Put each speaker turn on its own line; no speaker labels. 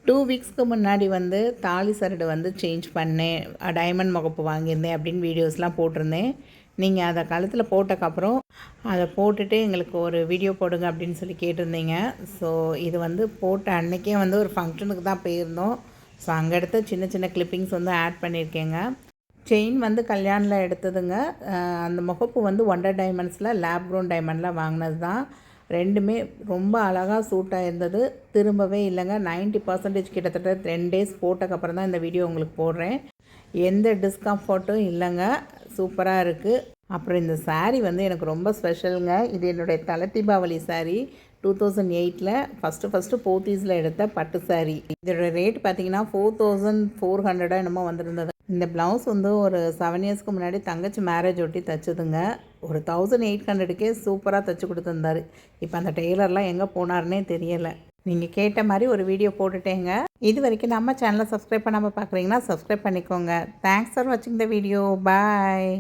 2 வீக்ஸ்க்கு முன்னாடி வந்து தாலி சரடு வந்து சேஞ்ச் பண்ணேன், டைமண்ட் முகப்பு வாங்கியிருந்தேன் அப்படின்னு வீடியோஸ்லாம் போட்டிருந்தேன். நீங்கள் அதை கழுத்தில் போட்டக்கப்புறம் அதை போட்டுட்டு எங்களுக்கு ஒரு வீடியோ போடுங்க அப்படின்னு சொல்லி கேட்டிருந்தீங்க. ஸோ இது வந்து போட்ட அன்றைக்கே வந்து ஒரு ஃபங்க்ஷனுக்கு தான் போயிருந்தோம். ஸோ அங்கே எடுத்த சின்ன சின்ன கிளிப்பிங்ஸ் வந்து ஆட் பண்ணியிருக்கேங்க. செயின் வந்து கல்யாணில் எடுத்ததுங்க. அந்த முகப்பு வந்து ஒண்டர் டைமண்ட்ஸில் லேப் க்ரோன் டைமண்டில் வாங்கினது தான். ரெண்டுமே ரொம்ப அழகாக சூட்டாக இருந்தது. திரும்பவே இல்லைங்க. 90% கிட்டத்தட்ட 10 டேஸ் போட்டக்கப்புறம் தான் இந்த வீடியோ உங்களுக்கு போடுறேன். எந்த டிஸ்கம்ஃபர்ட்டும் இல்லைங்க. சூப்பராக இருக்குது. அப்புறம் இந்த சாரீ வந்து எனக்கு ரொம்ப ஸ்பெஷலுங்க. இது என்னுடைய தலை தீபாவளி சாரீ. 2008 ஃபஸ்ட்டு போத்தீஸில் எடுத்த பட்டு சாரீ. இதோட ரேட் பார்த்திங்கன்னா 4400 என்னமோ வந்திருந்தது. இந்த ப்ளவுஸ் வந்து ஒரு 7 இயர்ஸ்க்கு முன்னாடி தங்கச்சி மேரேஜ் ஒட்டி தைச்சதுங்க. ஒரு 1800க்கே சூப்பராக தைச்சி கொடுத்துருந்தாரு. இப்போ அந்த டெய்லர்லாம் எங்கே போனார்னே தெரியலை. நீங்கள் கேட்ட மாதிரி ஒரு வீடியோ போட்டுட்டேங்க. இது வரைக்கும் நம்ம சேனலை சப்ஸ்கிரைப் பண்ணாமல் பார்க்குறீங்கன்னா சப்ஸ்கிரைப் பண்ணிக்கோங்க. தேங்க்ஸ் ஃபார் வாட்சிங் த வீடியோ. பாய்.